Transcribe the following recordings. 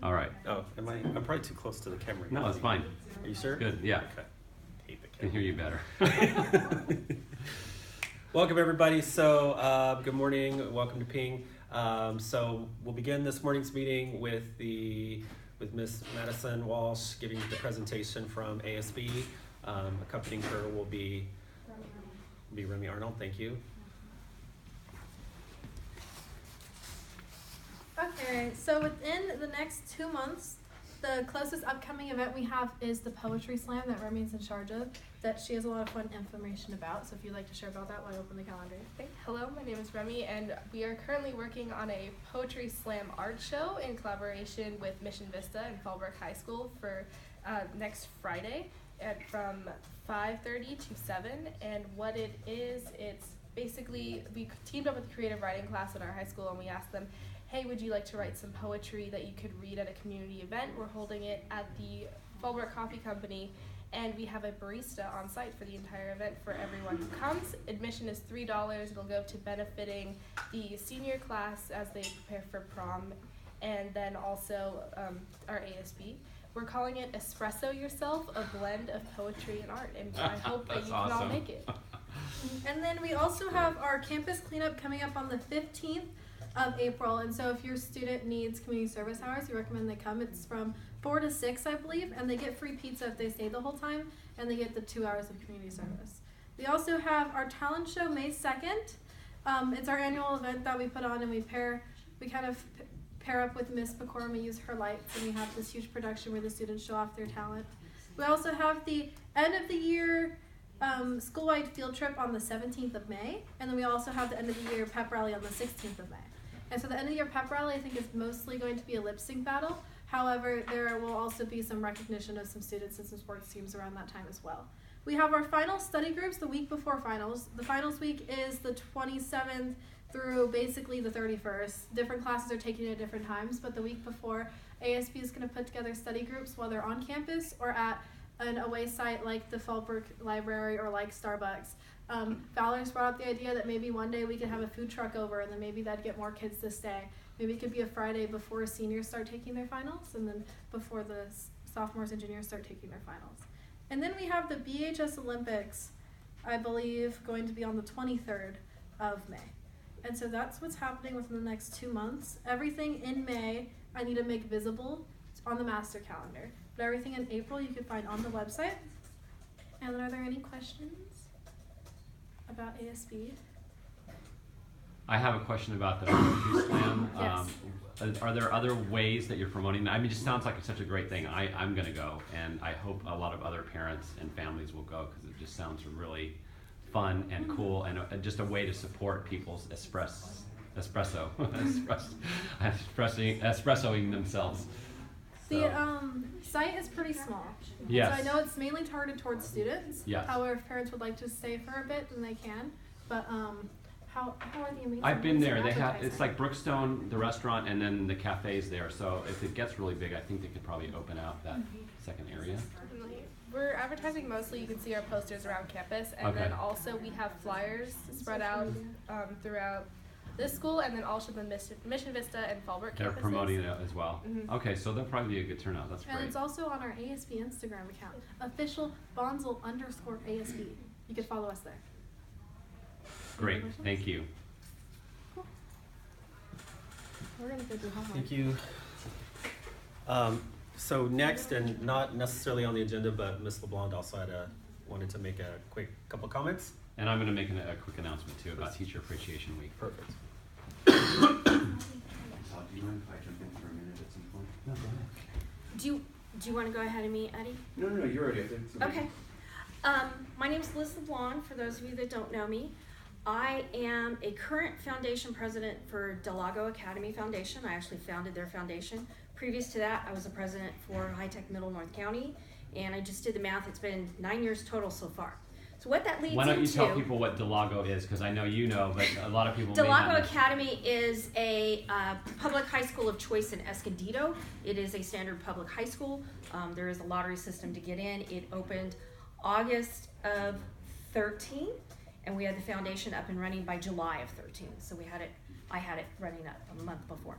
All right. Oh, I'm probably too close to the camera. No, it's fine. Are you sure? Good, yeah. Okay. Hate the Can hear you better. Welcome everybody. So good morning. Welcome to PiNG. So we'll begin this morning's meeting with Miss Madison Walsh giving the presentation from ASB. Accompanying her will be Remy Arnold. Thank you. Okay, so within the next 2 months, the closest upcoming event we have is the Poetry Slam that Remy's in charge of, that she has a lot of fun information about. So if you'd like to share about that while I open the calendar. Hello, my name is Remy, and we are currently working on a Poetry Slam art show in collaboration with Mission Vista and Fallbrook High School for next Friday from 5:30 to 7. And what it is, it's basically, we teamed up with a creative writing class at our high school, and we asked them, hey, would you like to write some poetry that you could read at a community event? We're holding it at the Fallbrook Coffee Company, and we have a barista on site for the entire event for everyone who comes. Admission is $3. It'll go to benefiting the senior class as they prepare for prom, and then also our ASB. We're calling it Espresso Yourself, a blend of poetry and art, and I hope that you can all make it. And then we also have our campus cleanup coming up on the 15th of April, and so if your student needs community service hours, we recommend they come. It's from 4 to 6, I believe, and they get free pizza if they stay the whole time, and they get the 2 hours of community service. We also have our talent show May 2nd. It's our annual event that we put on, and we pair up with Miss McCorm. We use her lights, and we have this huge production where the students show off their talent. We also have the end of the year school-wide field trip on the 17th of May, and then we also have the end of the year pep rally on the 16th of May. And so the end of the year pep rally, I think, is mostly going to be a lip sync battle. However, there will also be some recognition of some students and some sports teams around that time as well. We have our final study groups the week before finals. The finals week is the 27th through basically the 31st. Different classes are taking it at different times, but the week before, ASB is going to put together study groups while they're on campus or at an away site like the Fallbrook Library or like Starbucks. Valor's brought up the idea that maybe one day we could have a food truck over, and then maybe that'd get more kids to stay. Maybe it could be a Friday before seniors start taking their finals, and then before the sophomores and juniors start taking their finals. And then we have the BHS Olympics, I believe, going to be on the 23rd of May. And so that's what's happening within the next 2 months. Everything in May I need to make visible on the master calendar. But everything in April you can find on the website. And then are there any questions about ASB? I have a question about the Poetry Slam. Yes. Are there other ways that you're promoting that? I mean, it just sounds like it's such a great thing. I'm going to go, and I hope a lot of other parents and families will go, because it just sounds really fun and cool, and just a way to support people's espressoing themselves. The site is pretty small. Yes. So I know it's mainly targeted towards students. Yes. However, if parents would like to stay for a bit, then they can. But how are the amazing? I've been there. They have, it's like Brookstone, the restaurant, and then the cafes there. So if it gets really big, I think they could probably open out that second area. We're advertising mostly, you can see our posters around campus, and then also we have flyers spread out throughout this school, and then also the Mission Vista and Fallbrook campuses. They're promoting it as well. Okay, so there'll probably be a good turnout. That's great. And it's also on our ASB Instagram account, official Bonsall _ASB. You can follow us there. Great, thank you. Cool. We're gonna go do homework. Thank you. So next, and not necessarily on the agenda, but Ms. LeBlanc also wanted to make a quick couple comments. And I'm going to make a quick announcement too about Teacher Appreciation Week. Perfect. Do you mind if I jump in for a minute at some point? No, go ahead. Do you want to go ahead and meet Eddie? No, you're already. Okay. My name is Liz LeBlanc, for those of you that don't know me. I am a current foundation president for Delago Academy Foundation. I actually founded their foundation. Previous to that, I was the president for High Tech Middle North County, and I just did the math. It's been 9 years total so far. So what that leads into... Why don't you tell people what Delago is, because I know you know, but a lot of people may not know. Delago Academy is a public high school of choice in Escondido. It is a standard public high school. There is a lottery system to get in. It opened August of 13, and we had the foundation up and running by July of 13. So I had it running up a month before.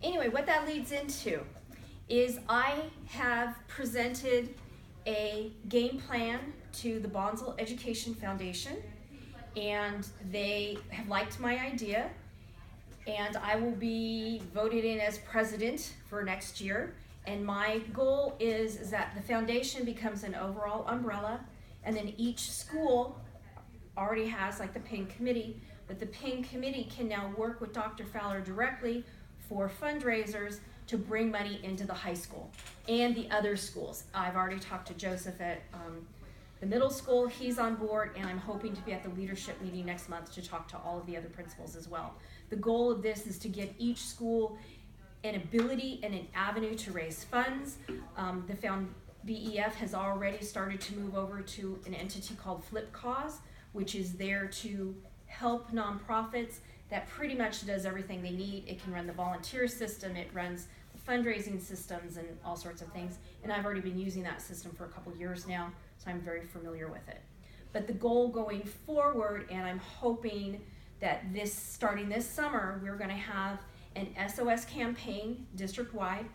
Anyway, what that leads into is I have presented a game plan to the Bonsall Education Foundation, and they have liked my idea, and I will be voted in as president for next year. And my goal is that the foundation becomes an overall umbrella, and then each school already has like the PiNG committee, but the PiNG committee can now work with Dr. Fowler directly for fundraisers to bring money into the high school and the other schools. I've already talked to Joseph at the middle school. He's on board, and I'm hoping to be at the leadership meeting next month to talk to all of the other principals as well. The goal of this is to give each school an ability and an avenue to raise funds. BEF has already started to move over to an entity called Flip Cause, which is there to help nonprofits that pretty much does everything they need. It can run the volunteer system, it runs the fundraising systems and all sorts of things. And I've already been using that system for a couple years now, so I'm very familiar with it. But the goal going forward, and I'm hoping that starting this summer, we're gonna have an SOS campaign district-wide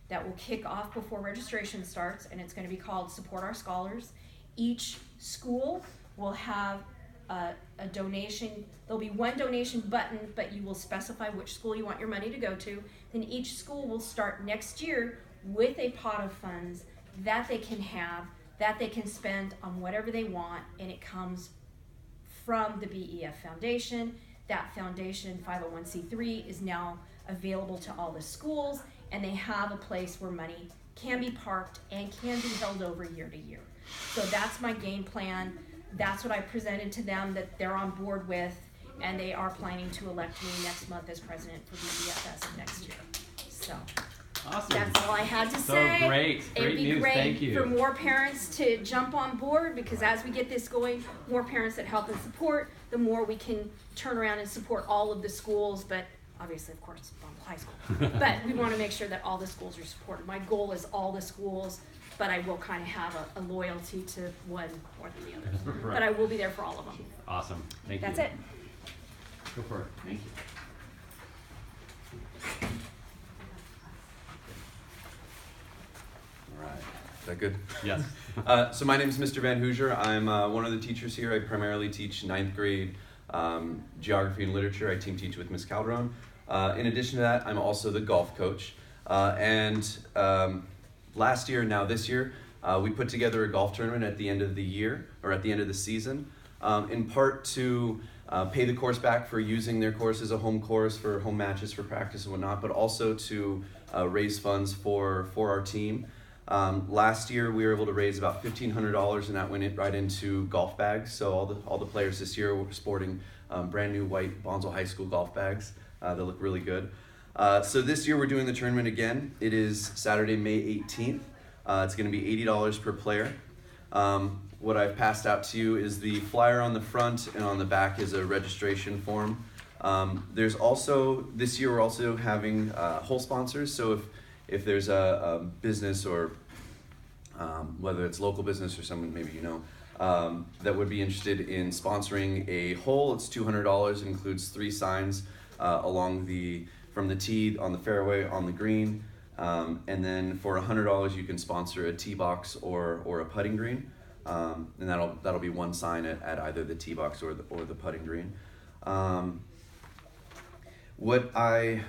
that will kick off before registration starts, and it's gonna be called Support Our Scholars. Each school will have a donation. There'll be one donation button, but you will specify which school you want your money to go to. Then each school will start next year with a pot of funds that they can have, that they can spend on whatever they want, and it comes from the BEF Foundation. That foundation, 501c3, is now available to all the schools, and they have a place where money can be parked and can be held over year to year. So that's my game plan. That's what I presented to them that they're on board with, and they are planning to elect me next month as president for BHS of next year. So Awesome. that's all I had to So say. great. It'd Great be news. great Thank you. for more parents to jump on board, because as we get this going, more parents that help and support, the more we can turn around and support all of the schools, but obviously, of course, Bonsall High School. But we want to make sure that all the schools are supported. My goal is all the schools, but I will kind of have a loyalty to one more than the other. Right. But I will be there for all of them. Awesome. Thank you. That's it. Go for it. Thank you. All right. Is that good? Yes. So my name is Mr. Van Hoosier. I'm one of the teachers here. I primarily teach 9th grade geography and literature. I teach with Miss Calderon. In addition to that, I'm also the golf coach. Last year, now this year, we put together a golf tournament at the end of the year, or at the end of the season, in part to pay the course back for using their course as a home course for home matches, for practice and whatnot, but also to raise funds for our team. Last year, we were able to raise about $1,500, and that went right into golf bags. So all the players this year were sporting brand new white Bonsall High School golf bags. They look really good. So this year we're doing the tournament again. It is Saturday, May 18th. It's going to be $80 per player. What I've passed out to you is the flyer on the front, and on the back is a registration form. There's also, this year we're also having whole sponsors. So if there's a business, or whether it's local business or someone maybe you know, that would be interested in sponsoring a hole, it's $200. It includes 3 signs from the tee, on the fairway, on the green, and then for $100 you can sponsor a tee box or a putting green, and that'll be one sign at either the tee box or the putting green. What I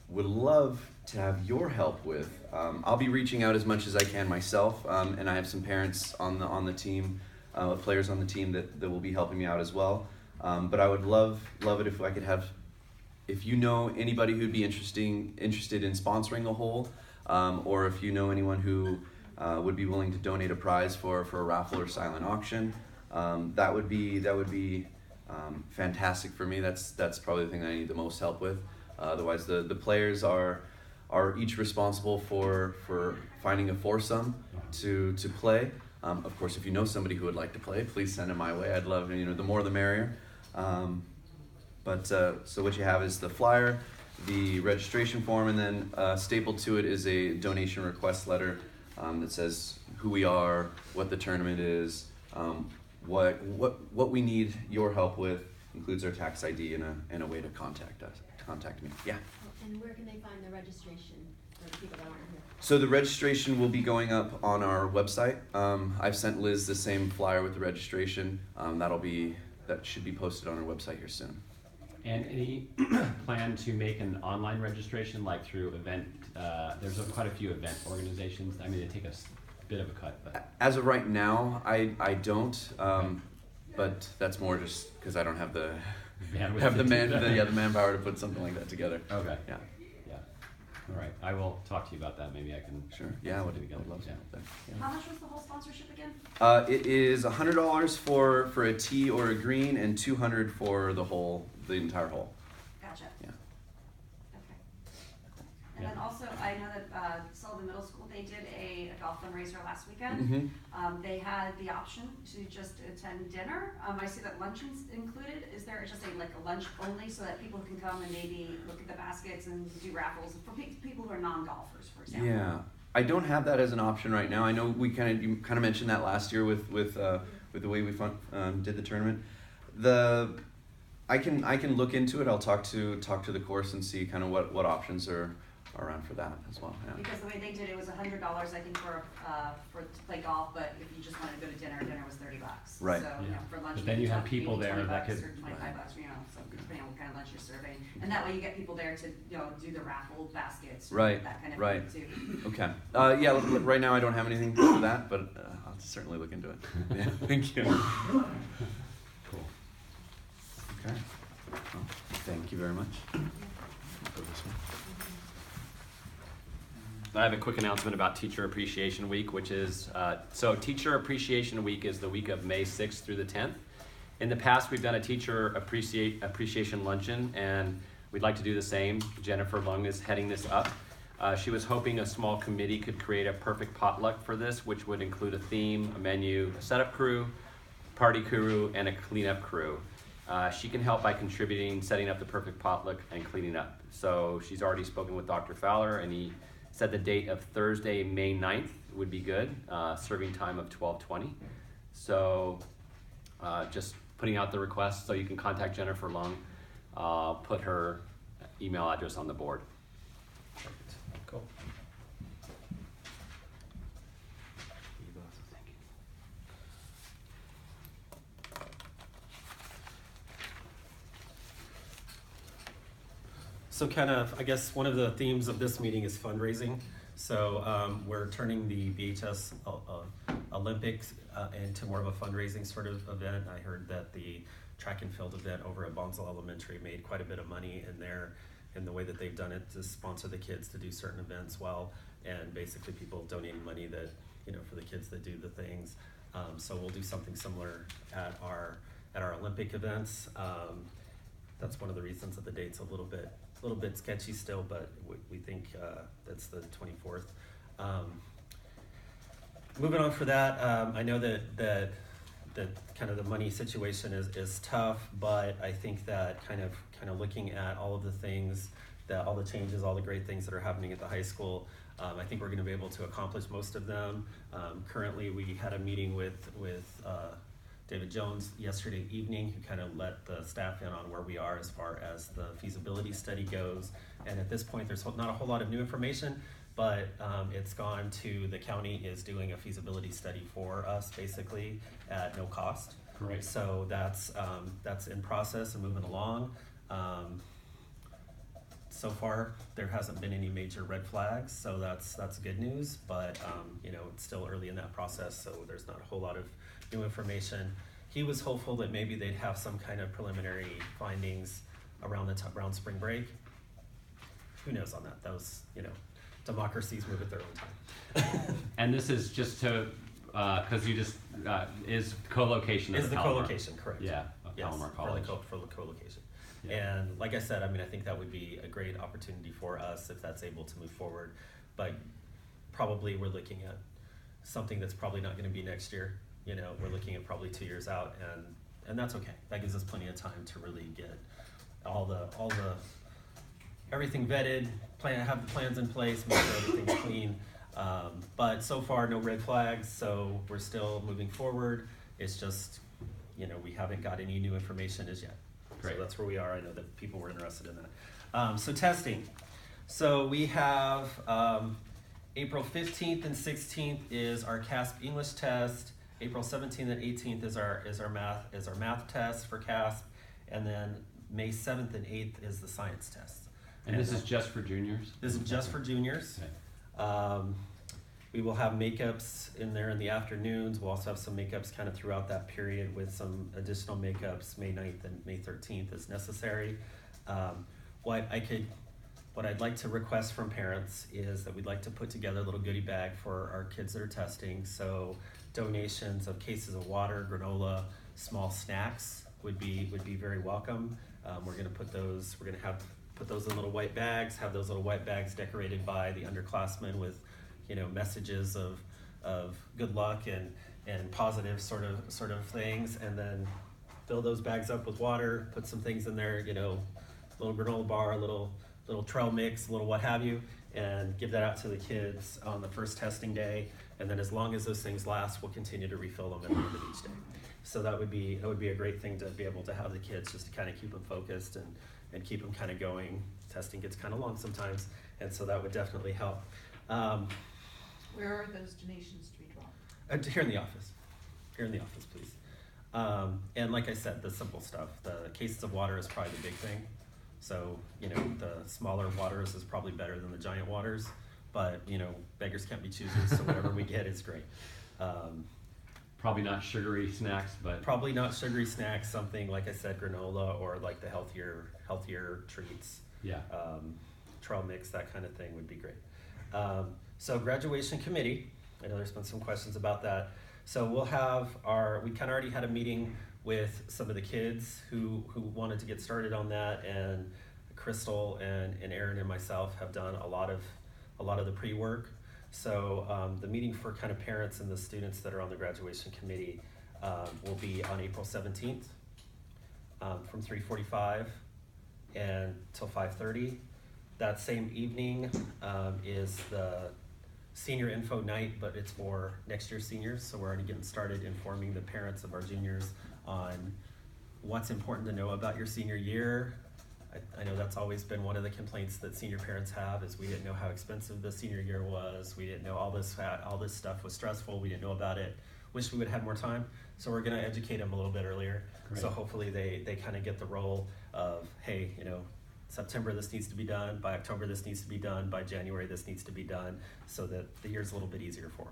would love to have your help with, I'll be reaching out as much as I can myself, and I have some parents on the team, players on the team that will be helping me out as well. But I would love it if I could have. If you know anybody who'd be interested in sponsoring a hole, or if you know anyone who would be willing to donate a prize for a raffle or silent auction, that would be fantastic for me. That's probably the thing that I need the most help with. Otherwise, the players are each responsible for finding a foursome to play. Of course, if you know somebody who would like to play, please send them my way. I'd love, the more the merrier. So what you have is the flyer, the registration form, and then stapled to it is a donation request letter that says who we are, what the tournament is, what we need your help with, includes our tax ID and a way to contact me. Yeah. And where can they find the registration? for the people that aren't here? So the registration will be going up on our website. I've sent Liz the same flyer with the registration. That should be posted on our website here soon. And any plan to make an online registration, like through event, there's quite a few event organizations. I mean, they take a bit of a cut, but. As of right now, I don't, but that's more just because I don't have the Bandwidth the to- manpower to put something like that together. Okay. Yeah. Yeah. All right. I will talk to you about that. Maybe I can. Sure. Yeah, I would put it together. love to. Yeah. Yeah. How much was the whole sponsorship again? It is $100 for a tee or a green, and $200 for the entire hole. Gotcha. Yeah. Okay. And then also, I know that Sullivan Middle School, they did a golf fundraiser last weekend. Mm-hmm. They had the option to just attend dinner. I see that luncheon's included. Is there just a lunch only so that people can come and maybe look at the baskets and do raffles for people who are non-golfers, for example? Yeah, I don't have that as an option right now. I know you kind of mentioned that last year with the way we did the tournament. I can look into it. I'll talk to the course and see kind of what options are around for that as well. Yeah. Because the way they did it was $100, I think, for to play golf. But if you just wanted to go to dinner, dinner was $30. Right. So for lunch, But then you have maybe people there that $20 could- or $25, so depending on what kind of lunch you're serving, and that way you get people there to do the raffle baskets, Right, that kind of right. thing too. Okay. Yeah. Right now I don't have anything for that, but I'll certainly look into it. Yeah. Thank you. Cool. Okay. Well, thank you very much. I'll go this way. I have a quick announcement about Teacher Appreciation Week, which is, so Teacher Appreciation Week is the week of May 6th through the 10th. In the past, we've done a Teacher Appreciation Luncheon, and we'd like to do the same. Jennifer Lung is heading this up. She was hoping a small committee could create a perfect potluck for this, which would include a theme, a menu, a setup crew, party crew, and a cleanup crew. She can help by contributing, setting up the perfect potluck, and cleaning up. So she's already spoken with Dr. Fowler, and he said the date of Thursday, May 9th would be good, serving time of 12:20. So just putting out the request, so you can contact Jennifer Lung, put her email address on the board. Perfect. Cool. So kind of, I guess one of the themes of this meeting is fundraising. So we're turning the BHS Olympics into more of a fundraising sort of event. I heard that the track and field event over at Bonsall Elementary made quite a bit of money in the way that they've done it to sponsor the kids to do certain events well, and basically people donating money that, for the kids that do the things. So we'll do something similar at our Olympic events. That's one of the reasons that the date's a little bit sketchy still, but we think that's the 24th. Moving on for that, I know that kind of the money situation is tough, but I think that kind of looking at all of the things, all the changes, all the great things that are happening at the high school, I think we're going to be able to accomplish most of them. Currently, we had a meeting with David Jones yesterday evening, who kind of let the staff in on where we are as far as the feasibility study goes. And at this point, there's not a whole lot of new information, but it's gone to the county is doing a feasibility study for us, basically at no cost. Great. So that's in process and moving along. So far, there hasn't been any major red flags, so that's good news. But it's still early in that process, so there's not a whole lot of new information. He was hopeful that maybe they'd have some kind of preliminary findings around spring break. Who knows on that? That was, democracies move at their own time. And this is just to, because you just, is co-location of Is the Palomar. co-location, correct? Yeah, of Yes, Palomar College. for the co-location. Yeah. And like I said, I think that would be a great opportunity for us if that's able to move forward. But probably we're looking at something that's probably not going to be next year. We're looking at probably 2 years out, and that's okay. That gives us plenty of time to really get everything vetted, have the plans in place, make sure everything's clean. But so far, no red flags, so we're still moving forward. It's just, we haven't got any new information as yet. Great. So that's where we are. I know that people were interested in that. So testing. So we have April 15th and 16th is our CASP English test. April 17th and 18th is our math test for CASP, and then May 7th and 8th is the science test. And this is just for juniors? This is just for juniors. Okay. We will have makeups in there in the afternoons. We'll also have some makeups kind of throughout that period with some additional makeups May 9th and May 13th as necessary. What I'd like to request from parents is that we'd like to put together a little goodie bag for our kids that are testing. So donations of cases of water, granola, small snacks would be very welcome. We're gonna put those in little white bags, have those little white bags decorated by the underclassmen with, messages of good luck and positive sort of things, and then fill those bags up with water, put some things in there, little granola bar, a little trail mix, a little what have you, and give that out to the kids on the first testing day. And then as long as those things last, we'll continue to refill them at the end of each day. So that would be a great thing to be able to have the kids, just to kind of keep them focused and keep them kind of going. Testing gets kind of long sometimes, and so that would definitely help. Where are those donations to be dropped? Here in the office. Here in the office, please. And like I said, the simple stuff. The cases of water is probably the big thing. So, the smaller waters is probably better than the giant waters, but, beggars can't be choosers, so whatever we get is great. Probably not sugary snacks, but... Probably not sugary snacks, something, like I said, granola or like the healthier treats. Yeah. Trail mix, that kind of thing would be great. So graduation committee, I know there's been some questions about that. So we'll have we kind of already had a meeting with some of the kids who wanted to get started on that, and Crystal and Aaron and myself have done a lot of the pre-work. So the meeting for kind of parents and the students that are on the graduation committee will be on April 17th from 3:45 and till 5:30. That same evening is the senior info night, but it's for next year's seniors. So we're already getting started informing the parents of our juniors on what's important to know about your senior year. I know that's always been one of the complaints that senior parents have, is we didn't know how expensive the senior year was. We didn't know all this stuff was stressful. We didn't know about it. Wish we would have had more time. So we're gonna educate them a little bit earlier. Great. So hopefully they kind of get the role of, hey, September this needs to be done, by October this needs to be done, by January this needs to be done, so that the year's a little bit easier for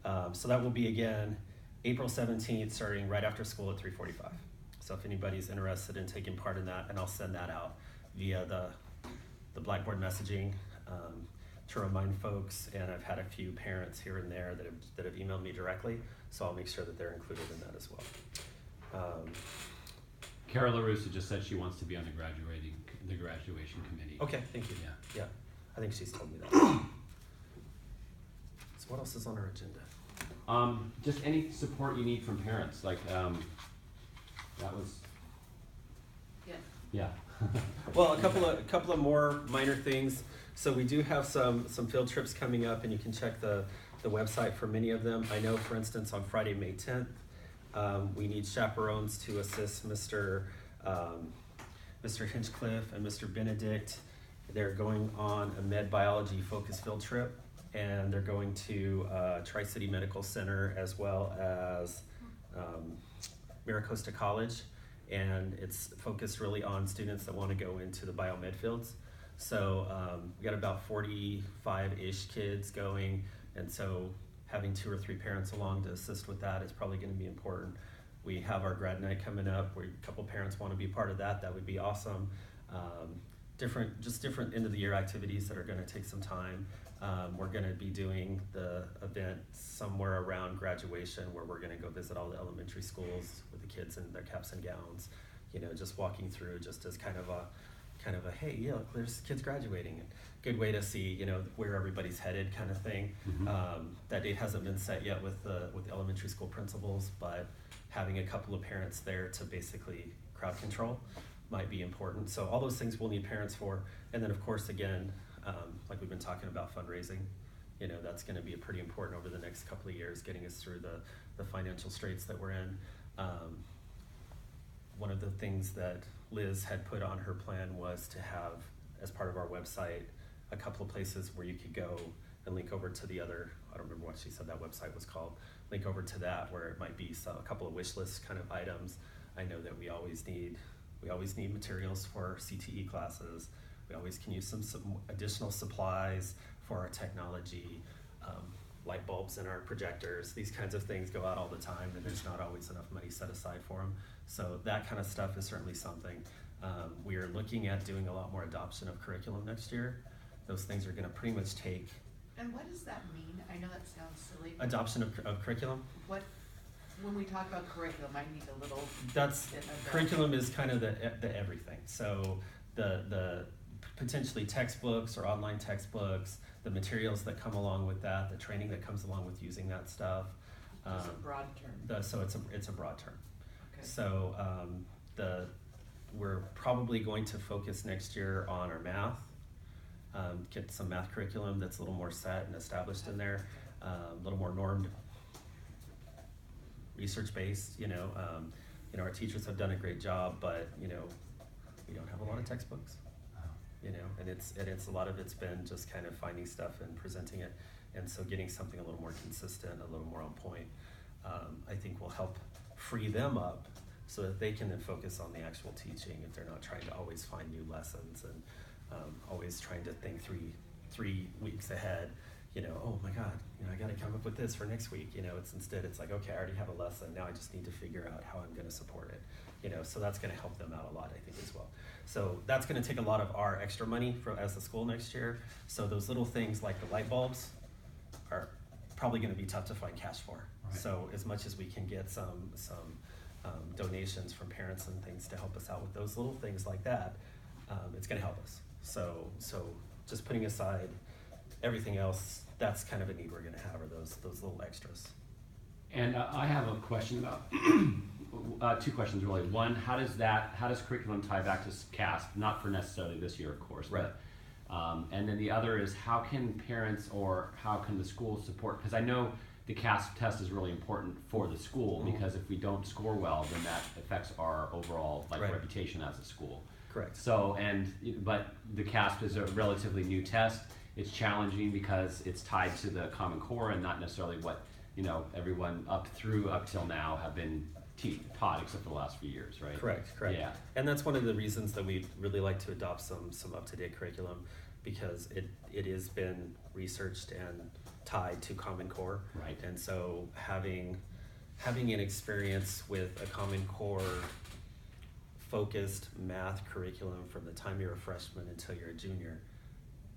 them. So that will be, again, April 17th, starting right after school at 3:45. So if anybody's interested in taking part in that, and I'll send that out via the Blackboard messaging to remind folks, and I've had a few parents here and there that have emailed me directly, so I'll make sure that they're included in that as well. Cara LaRussa just said she wants to be on the graduation committee. Okay, thank you. Yeah. I think she's told me that. So what else is on our agenda? Just any support you need from parents, like that was. Yes. Yeah. Well, a couple of more minor things. So we do have some field trips coming up, and you can check the website for many of them. I know, for instance, on Friday, May 10th, we need chaperones to assist Mr. Hinchcliffe and Mr. Benedict. They're going on a med biology focus field trip, and they're going to Tri-City Medical Center as well as Maricosta College, and it's focused really on students that want to go into the biomed fields. So we got about 45-ish kids going, and so having 2 or 3 parents along to assist with that is probably going to be important. We have our grad night coming up where a couple parents want to be part of that. That would be awesome. Different end of the year activities that are going to take some time. We're going to be doing the event somewhere around graduation, where we're going to go visit all the elementary schools with the kids in their caps and gowns, just walking through just as kind of a hey, yeah, look, there's kids graduating, and good way to see where everybody's headed kind of thing. Mm-hmm. That date hasn't been set yet with the elementary school principals, but having a couple of parents there to basically crowd control might be important. So all those things we'll need parents for. And then of course, again, like we've been talking about fundraising, that's going to be pretty important over the next couple of years, getting us through the financial straits that we're in. One of the things that Liz had put on her plan was to have, as part of our website, a couple of places where you could go and link over to the other, I don't remember what she said that website was called, link over to that where it might be a couple of wish list kind of items. I know that we always need materials for CTE classes. We always can use some additional supplies for our technology, light bulbs and our projectors. These kinds of things go out all the time, and there's not always enough money set aside for them. So that kind of stuff is certainly something. We are looking at doing a lot more adoption of curriculum next year. Those things are going to pretty much take. And what does that mean? I know that sounds silly. But Adoption of curriculum? When we talk about curriculum, I need a little. Curriculum is kind of the everything. So the potentially textbooks or online textbooks, the materials that come along with that, the training that comes along with using that stuff. It's a broad term. So it's a broad term. Okay. So we're probably going to focus next year on our math, get some math curriculum that's a little more set and established in there, a little more normed, research-based. Our teachers have done a great job, but we don't have a lot of textbooks. And it's a lot of it's been just kind of finding stuff and presenting it, and so getting something a little more consistent, a little more on point, I think will help free them up so that they can then focus on the actual teaching if they're not trying to always find new lessons and always trying to think three weeks ahead. Oh my God, I got to come up with this for next week. It's like, okay, I already have a lesson. Now I just need to figure out how I'm going to support it. So that's going to help them out a lot, I think, as well. So that's going to take a lot of our extra money as a school next year. So those little things like the light bulbs are probably going to be tough to find cash for. Right. So as much as we can get some donations from parents and things to help us out with those little things like that, it's going to help us. So just putting aside everything else, that's kind of a need we're going to have, are those little extras. And I have a question about two questions really. One, how does curriculum tie back to CASP? Not for necessarily this year, of course, right. But and then the other is how can parents or how can the school support? Because I know the CASP test is really important for the school, Mm-hmm. because if we don't score well, then that affects our overall Right. reputation as a school. Correct. So but the CASP is a relatively new test. It's challenging because it's tied to the Common Core and not necessarily what everyone up till now have been taught, except for the last few years, right? Correct. Yeah. And that's one of the reasons that we'd really like to adopt some up-to-date curriculum, because it has been researched and tied to Common Core. Right. And so having an experience with a Common Core focused math curriculum from the time you're a freshman until you're a junior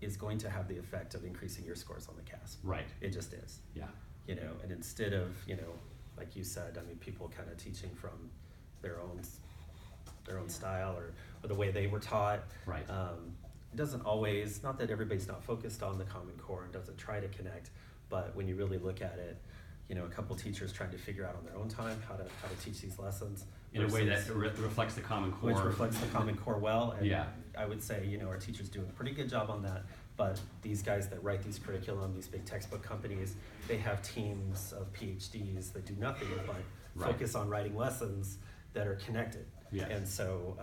is going to have the effect of increasing your scores on the CASP. Right. It just is. Yeah. And instead of, like you said, people kind of teaching from their own style or the way they were taught. Right. It doesn't always, not that everybody's not focused on the Common Core and doesn't try to connect, but when you really look at it, a couple teachers trying to figure out on their own time how to teach these lessons In a way that reflects the Common Core. which reflects the Common Core well. And Yeah. I would say, our teachers do a pretty good job on that. But these guys that write these curriculum, these big textbook companies, they have teams of PhDs that do nothing but Right. focus on writing lessons that are connected. Yes. And so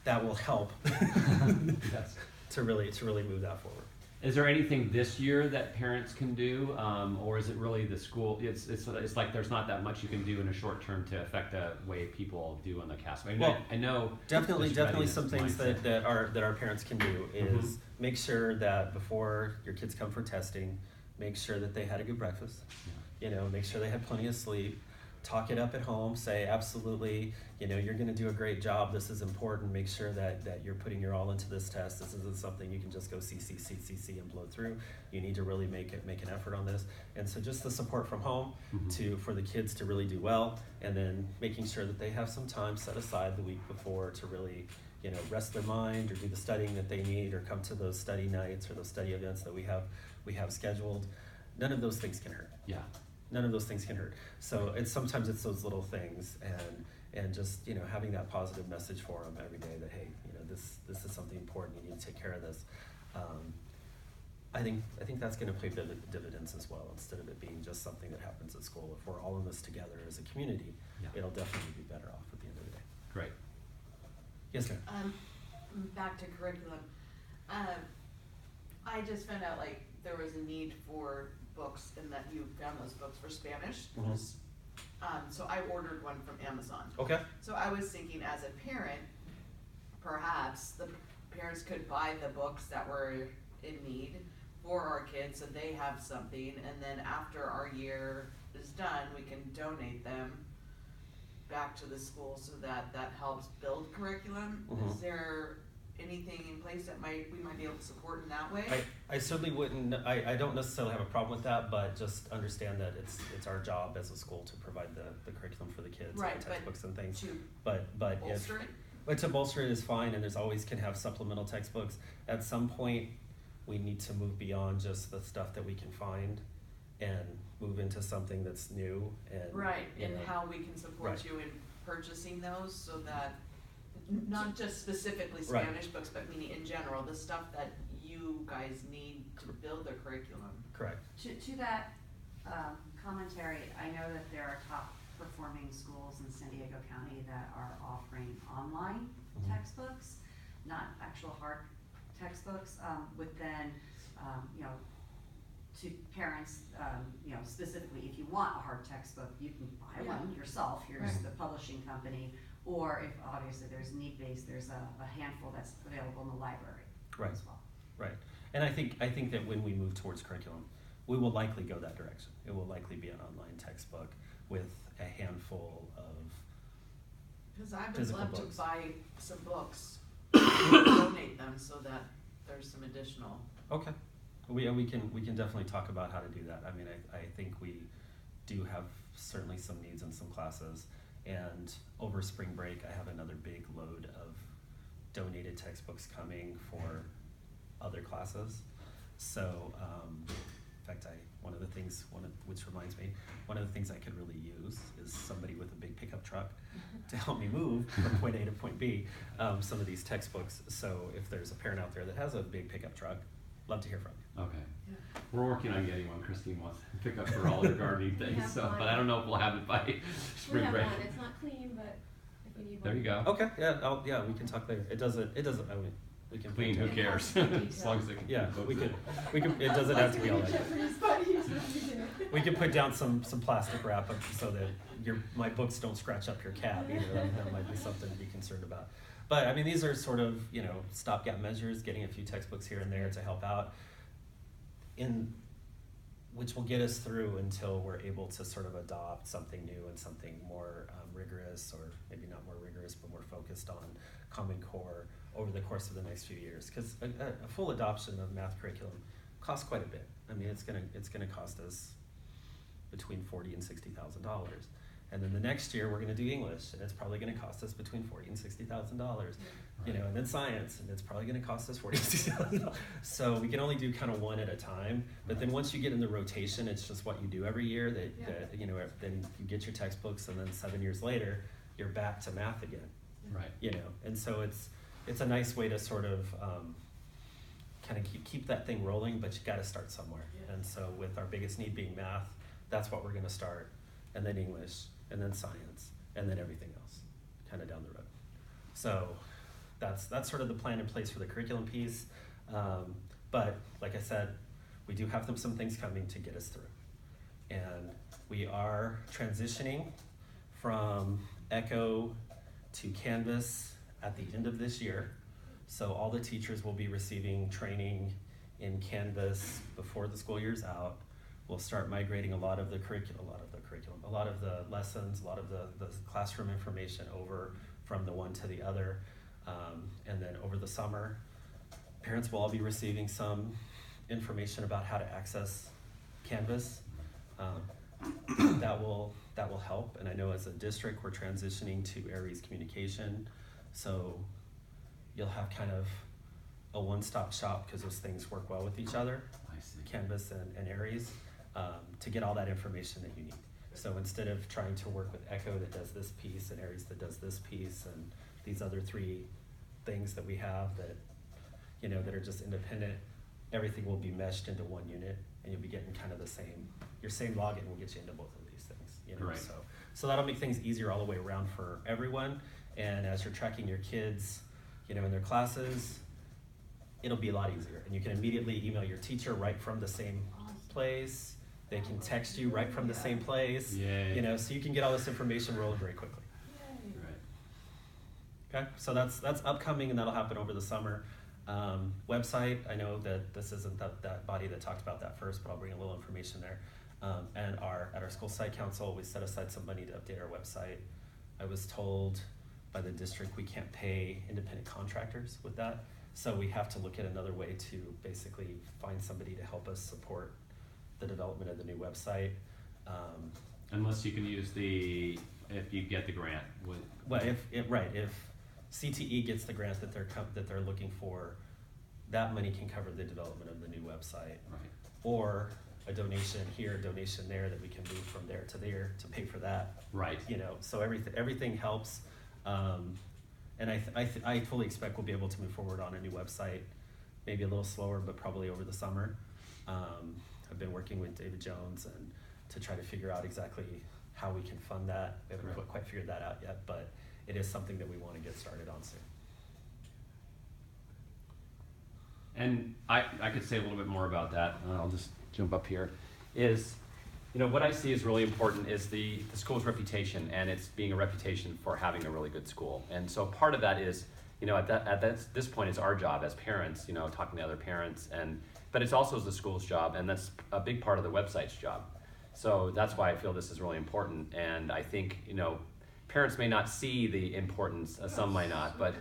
that will help Yes. to really move that forward. Is there anything this year that parents can do, or is it really the school? It's like there's not that much you can do in a short term to affect the way people do on the CASP. I know Definitely this some things mindset. that our parents can do is make sure that before your kids come for testing, make sure that they had a good breakfast. Make sure they had plenty of sleep. Talk it up at home. Say absolutely, you're going to do a great job. This is important. Make sure that you're putting your all into this test. This isn't something you can just go see and blow through. You need to really make an effort on this. And so just the support from home for the kids to really do well, and then making sure that they have some time set aside the week before to really rest their mind or do the studying that they need or come to those study nights or those study events that we have scheduled. None of those things can hurt. Yeah. None of those things can hurt. So sometimes it's those little things and just having that positive message for them every day that hey, this is something important. You need to take care of this. I think that's going to pay dividends as well, instead of it being just something that happens at school. If we're all in this together as a community, it'll definitely be better off at the end of the day. Great. Yes, ma'am. Back to curriculum. I just found out like there was a need for books and that you found those books for Spanish. Mhm. So I ordered one from Amazon. Okay. So I was thinking as a parent, perhaps the parents could buy the books that were in need for our kids so they have something, and then after our year is done, we can donate them back to the school so that that helps build curriculum. Mhm. Is there anything in place that we might be able to support in that way? I certainly wouldn't, I don't necessarily have a problem with that, but just understand that it's our job as a school to provide the curriculum for the kids, Right, and but textbooks and things. To But if, bolster it? but to bolster it is fine, and there's always can have supplemental textbooks. At some point, we need to move beyond just the stuff that we can find and move into something that's new and. Right, you and know, how we can support Right. you in purchasing those so that, not just specifically Right. Spanish books, but meaning in general, the stuff that you guys need to build the curriculum. Correct. To that commentary, I know that there are top performing schools in San Diego County that are offering online Mhm. textbooks, not actual hard textbooks, with then, you know, to parents, you know, specifically, if you want a hard textbook, you can buy Yeah. one yourself, here's Right. the publishing company, or if obviously there's need-based, there's a handful that's available in the library Right. as well. Right, and I think that when we move towards curriculum, we will likely go that direction. It will likely be an online textbook with a handful of, Cause I would Physical love to books. buy some books, donate them so that there's some additional. okay. We can definitely talk about how to do that. I mean, I think we do have certainly some needs in some classes, and over spring break, I have another big load of donated textbooks coming for other classes. So, in fact, which reminds me, one of the things I could really use is somebody with a big pickup truck to help me move from point A to point B, some of these textbooks. So if there's a parent out there that has a big pickup truck, love to hear from you. Okay. Yeah. We're working on getting one. Christine wants to pick up for all her gardening things, have so, one. but I don't know if we'll have it by We spring have break. one, it's not clean, but if we need one. There you go. Okay, yeah, we can talk later. It doesn't, I mean, we can. Clean, who put- cares? As long as they can. Yeah, keep we books could, in. it doesn't have to be all like that. Jeopardy's buddies. We could put down some plastic wrap up so that my books don't scratch up your cab either. That might be something to be concerned about. But I mean, these are sort of, you know, stopgap measures, getting a few textbooks here and there to help out, which will get us through until we're able to sort of adopt something new and something more rigorous, or maybe not more rigorous, but more focused on Common Core over the course of the next few years. Because a full adoption of math curriculum costs quite a bit. I mean, it's gonna cost us between $40,000 and $60,000. And then the next year we're gonna do English, and it's probably gonna cost us between $40,000 and $60,000. You know, and then science, and it's probably gonna cost us $40,000 to $60,000. So we can only do kind of one at a time. But then once you get in the rotation, it's just what you do every year. That you know, then you get your textbooks, and then 7 years later, you're back to math again. Right. You know, and so it's a nice way to sort of kind of keep that thing rolling. But you got to start somewhere. Yeah. And so with our biggest need being math, that's what we're gonna start, and then English, and then science, and then everything else, kind of down the road. So that's sort of the plan in place for the curriculum piece. But like I said, we do have some things coming to get us through. And we are transitioning from Echo to Canvas at the end of this year. So all the teachers will be receiving training in Canvas before the school year's out. We'll start migrating a lot of the lessons, a lot of the classroom information over from the one to the other. And then over the summer, parents will all be receiving some information about how to access Canvas. That will help. And I know as a district, we're transitioning to Aries Communication. So you'll have kind of a one-stop shop, because those things work well with each other, I see. Canvas and Aries, to get all that information that you need. So instead of trying to work with Echo that does this piece and Aries that does this piece and these other three things that we have that, you know, that are just independent, everything will be meshed into one unit, and you'll be getting kind of your same login will get you into both of these things, you know. Right. So that'll make things easier all the way around for everyone. And as you're tracking your kids, you know, in their classes, it'll be a lot easier. And you can immediately email your teacher right from the same place. They can text you right from the same place. Yay. You know, so you can get all this information rolling very quickly. Right. Okay, so that's upcoming, and that'll happen over the summer. Website, I know that this isn't that body that talked about that first, but I'll bring a little information there. And at our school site council, we set aside some money to update our website. I was told by the district we can't pay independent contractors with that, so we have to look at another way to basically find somebody to help us support the development of the new website. Unless you can use if you get the grant. Well, if CTE gets the grant that they're looking for, that money can cover the development of the new website. Right. Or a donation here, a donation there, that we can move from there to there to pay for that. Right. You know, so everything helps. And I fully expect we'll be able to move forward on a new website, maybe a little slower, but probably over the summer. I've been working with David Jones and to try to figure out exactly how we can fund that. We haven't Right. quite figured that out yet, but it is something that we want to get started on soon. And I could say a little bit more about that. I'll just jump up here. Is, you know, what I see is really important is the school's reputation, and it's being a reputation for having a really good school. And so part of that is, you know, at this point, it's our job as parents, you know, talking to other parents, but it's also the school's job, and that's a big part of the website's job. So that's why I feel this is really important. And I think, you know, parents may not see the importance, some might not, but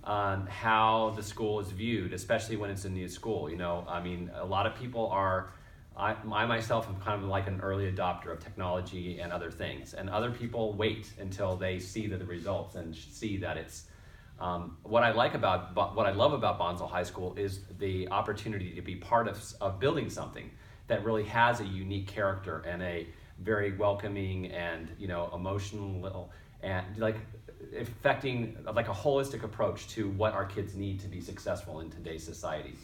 how the school is viewed, especially when it's a new school. You know, I mean, a lot of people I myself am kind of like an early adopter of technology and other things, and other people wait until they see the results and see that it's, what I love about Bonsall High School is the opportunity to be part of building something that really has a unique character and a very welcoming and, you know, emotional and like affecting like a holistic approach to what our kids need to be successful in today's society.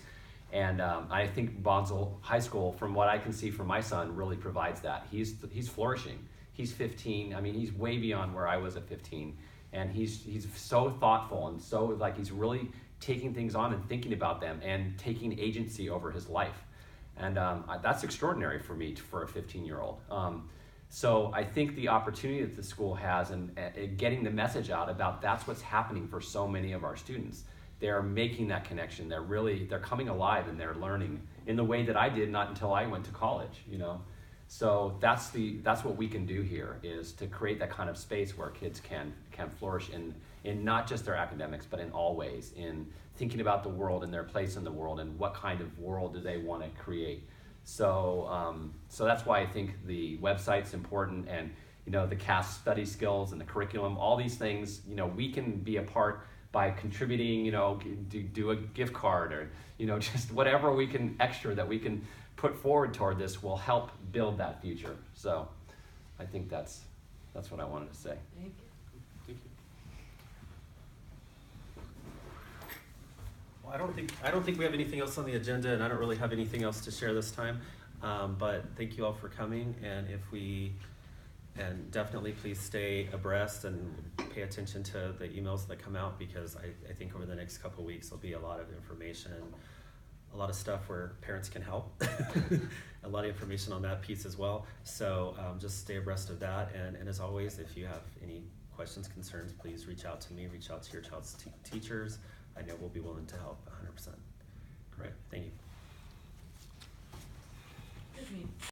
And I think Bonsall High School, from what I can see from my son, really provides that. He's flourishing. He's 15. I mean, he's way beyond where I was at 15. And he's so thoughtful and so like he's really taking things on and thinking about them and taking agency over his life. And that's extraordinary for me, for a 15-year-old. So I think the opportunity that the school has and getting the message out about that's what's happening for so many of our students. They're making that connection. They're coming alive and they're learning in the way that I did not until I went to college, you know. So that's what we can do here, is to create that kind of space where kids can flourish in not just their academics, but in all ways, in thinking about the world and their place in the world and what kind of world do they want to create. So that's why I think the website's important, and, you know, the CAS study skills and the curriculum, all these things, you know, we can be a part by contributing, you know, do a gift card or, you know, just whatever we can extra that we can put forward toward this will help build that future. So I think that's what I wanted to say. Thank you. Thank you. Well, I don't think we have anything else on the agenda, and I don't really have anything else to share this time. But thank you all for coming, and definitely please stay abreast and pay attention to the emails that come out, because I think over the next couple of weeks there'll be a lot of information, a lot of stuff where parents can help, a lot of information on that piece as well. So just stay abreast of that, and as always, if you have any questions, concerns, please reach out to me, reach out to your child's teachers. I know we'll be willing to help 100%. Great, thank you. Good meeting.